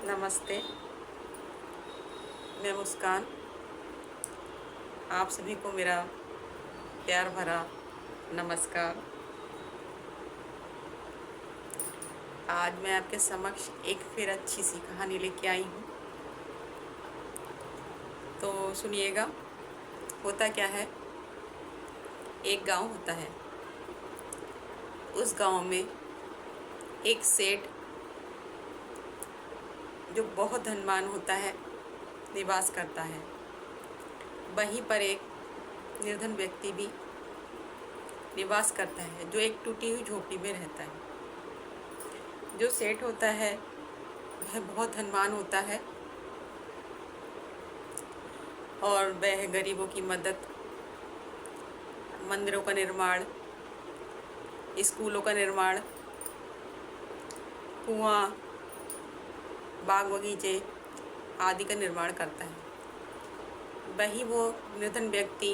नमस्ते। मैं मुस्कान। आप सभी को मेरा प्यार भरा नमस्कार। आज मैं आपके समक्ष एक फिर अच्छी सी कहानी लेके आई हूँ, तो सुनिएगा। होता क्या है, एक गांव होता है। उस गांव में एक सेठ जो बहुत धनवान होता है निवास करता है। वहीं पर एक निर्धन व्यक्ति भी निवास करता है जो एक टूटी हुई झोपड़ी में रहता है। जो सेठ होता है वह बहुत धनवान होता है और वह गरीबों की मदद, मंदिरों का निर्माण, स्कूलों का निर्माण, कुआं, बाग बगीचे आदि का निर्माण करता है। वही वो निर्धन व्यक्ति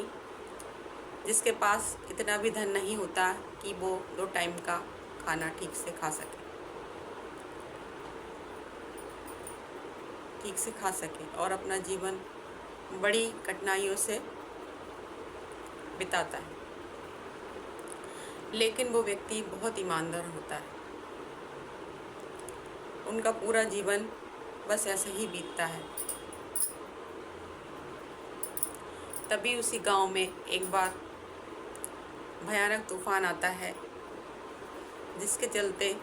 जिसके पास इतना भी धन नहीं होता कि वो 2 टाइम का खाना ठीक से खा सके और अपना जीवन बड़ी कठिनाइयों से बिताता है। लेकिन वो व्यक्ति बहुत ईमानदार होता है। उनका पूरा जीवन बस ऐसे ही बीतता है। तभी उसी गांव में एक बार भयानक तूफान आता है, जिसके चलते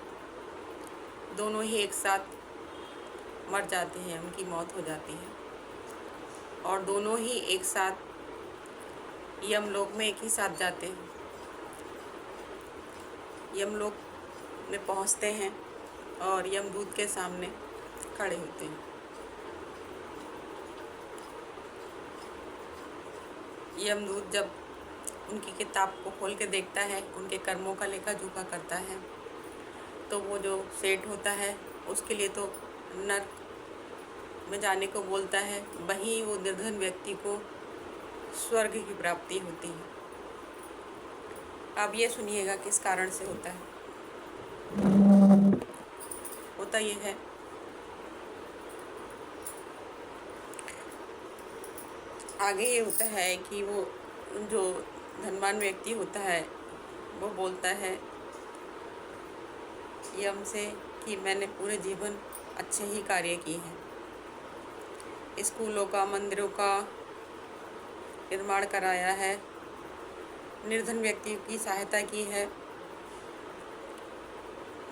दोनों ही एक साथ मर जाते हैं, उनकी मौत हो जाती है और दोनों ही एक साथ यमलोक में एक ही साथ जाते हैं। यमलोक में पहुंचते हैं और यमदूत के सामने खड़े होते हैं। यमदूत जब उनकी किताब को खोल के देखता है, उनके कर्मों का लेखा जोखा करता है, तो वो जो सेठ होता है उसके लिए तो नर्क में जाने को बोलता है, वहीं वो निर्धन व्यक्ति को स्वर्ग की प्राप्ति होती है। अब ये सुनिएगा किस कारण से होता है। होता ये है, आगे ये होता है कि वो जो धनवान व्यक्ति होता है वो बोलता है यम से कि मैंने पूरे जीवन अच्छे ही कार्य किए हैं, स्कूलों का, मंदिरों का निर्माण कराया है, निर्धन व्यक्ति की सहायता की है,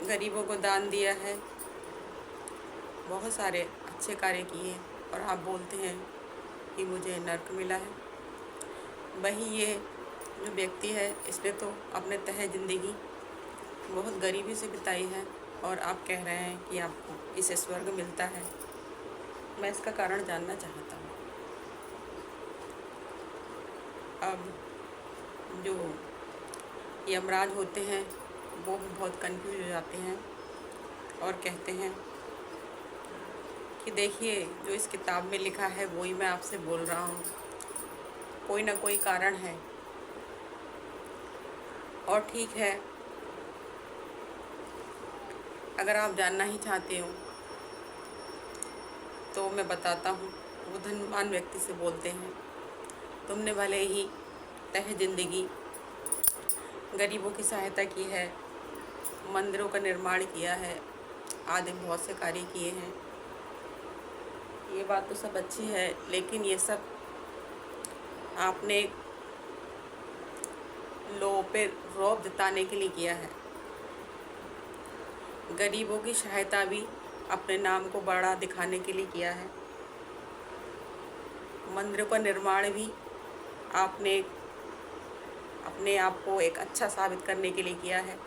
गरीबों को दान दिया है, बहुत सारे अच्छे कार्य किए हैं, और आप बोलते हैं कि मुझे नर्क मिला है। वही ये जो व्यक्ति है इसने तो अपने तह ज़िंदगी बहुत गरीबी से बिताई है और आप कह रहे हैं कि आपको इसे स्वर्ग मिलता है। मैं इसका कारण जानना चाहता हूँ। अब जो यमराज होते हैं वो भी बहुत कंफ्यूज हो जाते हैं और कहते हैं कि देखिए, जो इस किताब में लिखा है वही मैं आपसे बोल रहा हूँ। कोई ना कोई कारण है, और ठीक है, अगर आप जानना ही चाहते हो तो मैं बताता हूँ। वो धनवान व्यक्ति से बोलते हैं, तुमने भले ही तह ज़िंदगी गरीबों की सहायता की है, मंदिरों का निर्माण किया है, आदि बहुत से कार्य किए हैं, ये बात तो सब अच्छी है, लेकिन ये सब आपने लोगों पे रौब जताने के लिए किया है। गरीबों की सहायता भी अपने नाम को बड़ा दिखाने के लिए किया है। मंदिरों का निर्माण भी आपने अपने आप को एक अच्छा साबित करने के लिए किया है।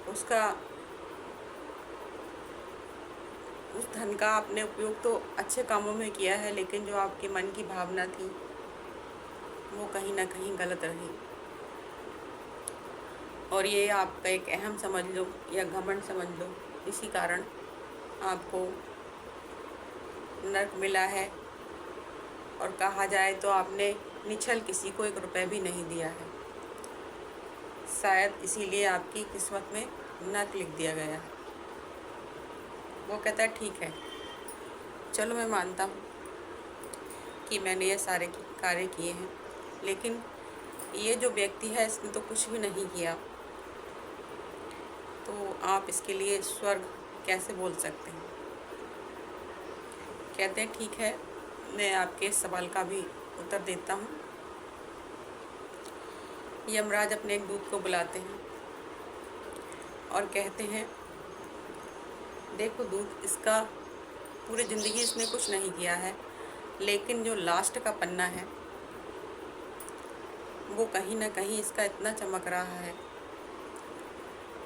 उस धन का आपने उपयोग तो अच्छे कामों में किया है, लेकिन जो आपके मन की भावना थी वो कहीं ना कहीं गलत रही, और ये आपका एक अहम समझ लो या घमंड समझ लो, इसी कारण आपको नर्क मिला है। और कहा जाए तो आपने निछल किसी को 1 रुपये भी नहीं दिया है। शायद इसीलिए आपकी किस्मत में नर्क लिख दिया गया है। वो कहता है ठीक है, चलो मैं मानता हूँ कि मैंने ये सारे कार्य किए हैं, लेकिन ये जो व्यक्ति है इसने तो कुछ भी नहीं किया, तो आप इसके लिए स्वर्ग कैसे बोल सकते हैं। कहते हैं ठीक है, मैं आपके इस सवाल का भी उत्तर देता हूँ। यमराज अपने एक दूत को बुलाते हैं और कहते हैं देखो दूत, इसका पूरी ज़िंदगी इसने कुछ नहीं किया है, लेकिन जो लास्ट का पन्ना है वो कहीं ना कहीं इसका इतना चमक रहा है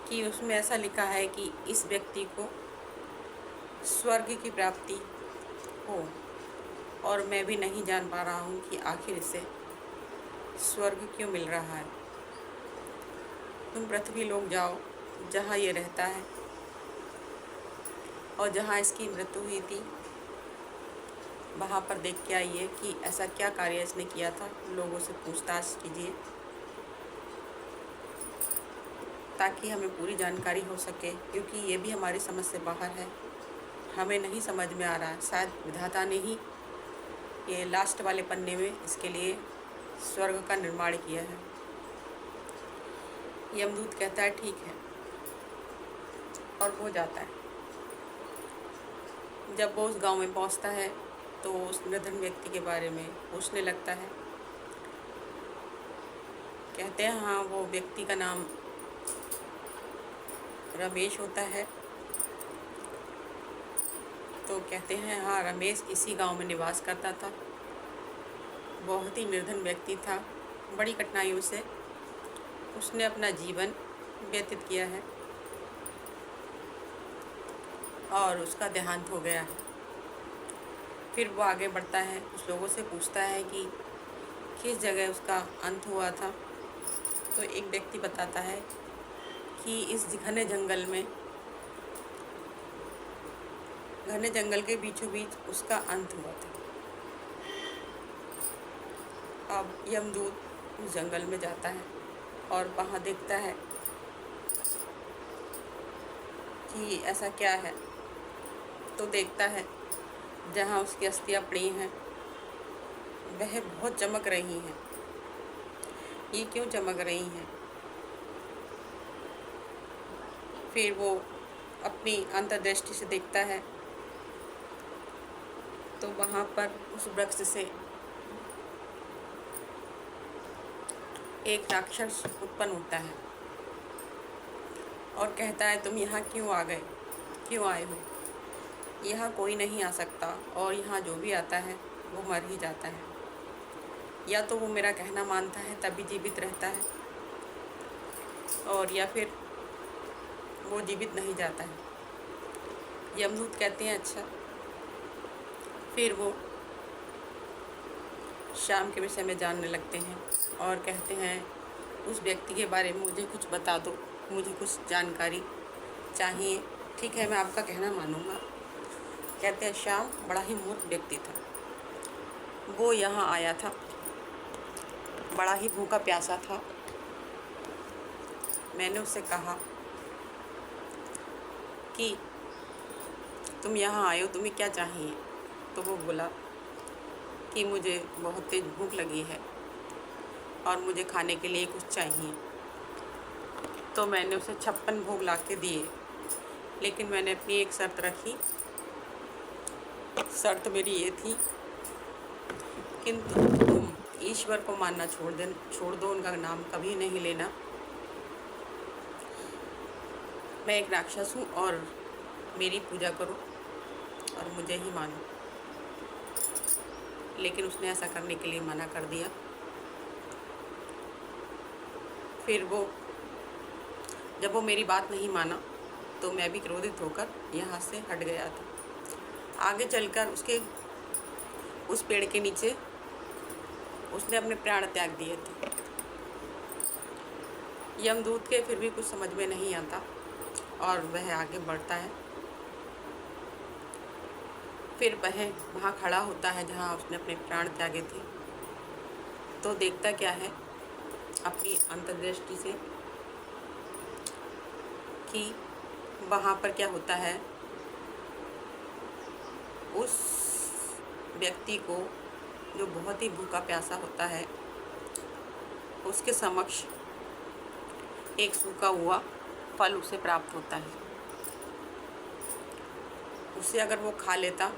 कि उसमें ऐसा लिखा है कि इस व्यक्ति को स्वर्ग की प्राप्ति हो, और मैं भी नहीं जान पा रहा हूँ कि आखिर इसे स्वर्ग क्यों मिल रहा है। तुम पृथ्वी लोक जाओ जहाँ ये रहता है और जहाँ इसकी मृत्यु हुई थी, वहाँ पर देख के आइए कि ऐसा क्या कार्य इसने किया था। लोगों से पूछताछ कीजिए ताकि हमें पूरी जानकारी हो सके, क्योंकि ये भी हमारी समझ से बाहर है, हमें नहीं समझ में आ रहा है। शायद विधाता ने ही ये लास्ट वाले पन्ने में इसके लिए स्वर्ग का निर्माण किया है। यमदूत कहता है ठीक है, और हो जाता है। जब वो उस गांव में पहुंचता है तो उस निर्धन व्यक्ति के बारे में पूछने लगता है। कहते हैं हाँ, वो व्यक्ति का नाम रमेश होता है। तो कहते हैं हाँ, रमेश इसी गांव में निवास करता था, बहुत ही निर्धन व्यक्ति था, बड़ी कठिनाइयों से उसने अपना जीवन व्यतीत किया है और उसका देहांत हो गया है। फिर वो आगे बढ़ता है, उस लोगों से पूछता है कि किस जगह उसका अंत हुआ था। तो एक व्यक्ति बताता है कि इस घने जंगल में, घने जंगल के बीचों बीच उसका अंत हुआ था। अब यमदूत उस जंगल में जाता है और वहाँ देखता है कि ऐसा क्या है। तो देखता है जहाँ उसकी अस्थियाँ पड़ी हैं वह बहुत चमक रही हैं। ये क्यों चमक रही हैं? फिर वो अपनी अंतर्दृष्टि से देखता है तो वहाँ पर उस वृक्ष से एक राक्षस उत्पन्न होता है और कहता है तुम यहाँ क्यों आ गए, क्यों आए हो? यहाँ कोई नहीं आ सकता, और यहाँ जो भी आता है वो मर ही जाता है। या तो वो मेरा कहना मानता है तभी जीवित रहता है, और या फिर वो जीवित नहीं जाता है। यमदूत कहते हैं अच्छा। फिर वो शाम के विषय में जानने लगते हैं और कहते हैं उस व्यक्ति के बारे में मुझे कुछ बता दो, मुझे कुछ जानकारी चाहिए। ठीक है, मैं आपका कहना मानूंगा। कहते हैं श्याम बड़ा ही मूर्ख व्यक्ति था, वो यहाँ आया था, बड़ा ही भूखा प्यासा था। मैंने उससे कहा कि तुम यहाँ आए हो, तुम्हें क्या चाहिए? तो वो बोला कि मुझे बहुत तेज़ भूख लगी है और मुझे खाने के लिए कुछ चाहिए। तो मैंने उसे 56 भोग ला के दिए, लेकिन मैंने अपनी एक शर्त रखी। शर्त मेरी ये थी कि तुम ईश्वर को मानना छोड़ दो, उनका नाम कभी नहीं लेना। मैं एक राक्षस हूँ और मेरी पूजा करो और मुझे ही मानो। लेकिन उसने ऐसा करने के लिए मना कर दिया। फिर जब वो मेरी बात नहीं माना तो मैं भी क्रोधित होकर यहाँ से हट गया था। आगे चलकर उस पेड़ के नीचे उसने अपने प्राण त्याग दिए थे। यमदूत के फिर भी कुछ समझ में नहीं आता और वह आगे बढ़ता है। फिर वह वहाँ खड़ा होता है जहाँ उसने अपने प्राण त्यागे थे। तो देखता क्या है अपनी अंतर्दृष्टि से कि वहाँ पर क्या होता है उस व्यक्ति को जो बहुत ही भूखा प्यासा होता है, उसके समक्ष एक सूखा हुआ फल उसे प्राप्त होता है। उसे अगर वो खा लेता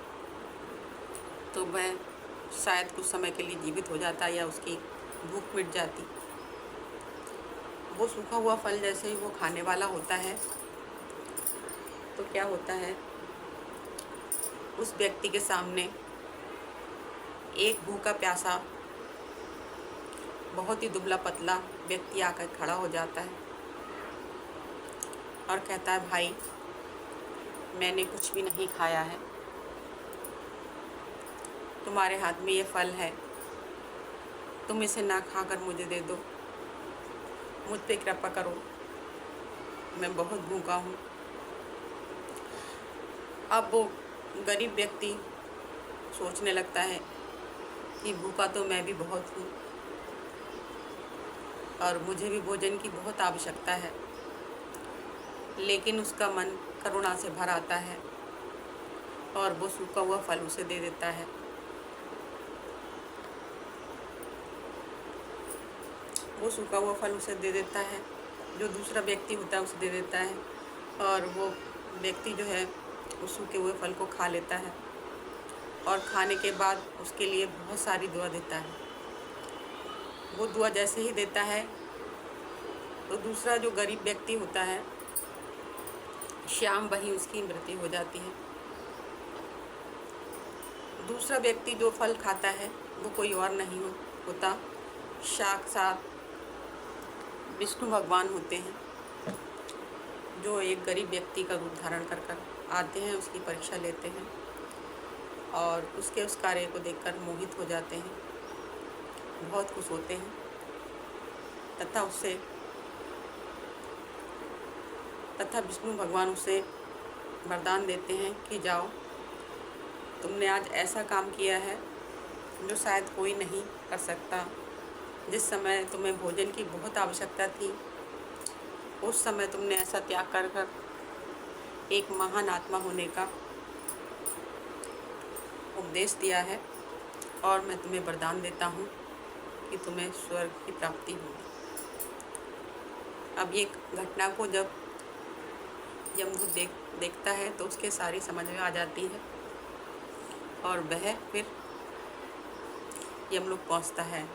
तो वह शायद कुछ समय के लिए जीवित हो जाता या उसकी भूख मिट जाती। वो सूखा हुआ फल जैसे ही वो खाने वाला होता है तो क्या होता है, उस व्यक्ति के सामने एक भूखा प्यासा बहुत ही दुबला पतला व्यक्ति आकर खड़ा हो जाता है और कहता है, भाई मैंने कुछ भी नहीं खाया है, तुम्हारे हाथ में ये फल है, तुम इसे ना खाकर मुझे दे दो, मुझ पे कृपा करो, मैं बहुत भूखा हूँ। अब वो गरीब व्यक्ति सोचने लगता है कि भूखा तो मैं भी बहुत हूँ और मुझे भी भोजन की बहुत आवश्यकता है, लेकिन उसका मन करुणा से भर आता है और वो सूखा हुआ फल उसे दे देता है। वो सूखा हुआ फल उसे दे देता है, जो दूसरा व्यक्ति होता है उसे दे देता है, और वो व्यक्ति जो है उस सूखे हुए फल को खा लेता है और खाने के बाद उसके लिए बहुत सारी दुआ देता है। वो दुआ जैसे ही देता है तो दूसरा जो गरीब व्यक्ति होता है, शाम वहीं उसकी मृत्यु हो जाती है। दूसरा व्यक्ति जो फल खाता है वो कोई और नहीं होता, साक्षात विष्णु भगवान होते हैं, जो एक गरीब व्यक्ति का रूप धारण कर आते हैं, उसकी परीक्षा लेते हैं और उसके उस कार्य को देखकर मोहित हो जाते हैं, बहुत खुश होते हैं तथा विष्णु भगवान उसे वरदान देते हैं कि जाओ, तुमने आज ऐसा काम किया है जो शायद कोई नहीं कर सकता। जिस समय तुम्हें भोजन की बहुत आवश्यकता थी, उस समय तुमने ऐसा त्याग कर एक महान आत्मा होने का उपदेश दिया है और मैं तुम्हें वरदान देता हूँ कि तुम्हें स्वर्ग की प्राप्ति होगी। अब ये घटना को जब यमदूत देखता है तो उसके सारी समझ में आ जाती है और वह फिर यमलोक पहुँचता है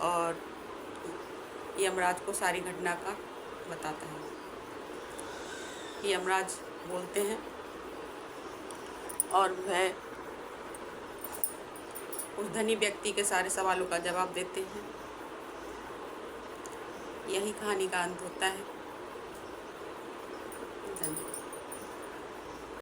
और यमराज को सारी घटना का बताता है। यमराज बोलते हैं और वह उस धनी व्यक्ति के सारे सवालों का जवाब देते हैं। यही कहानी का अंत होता है। धन्यवाद।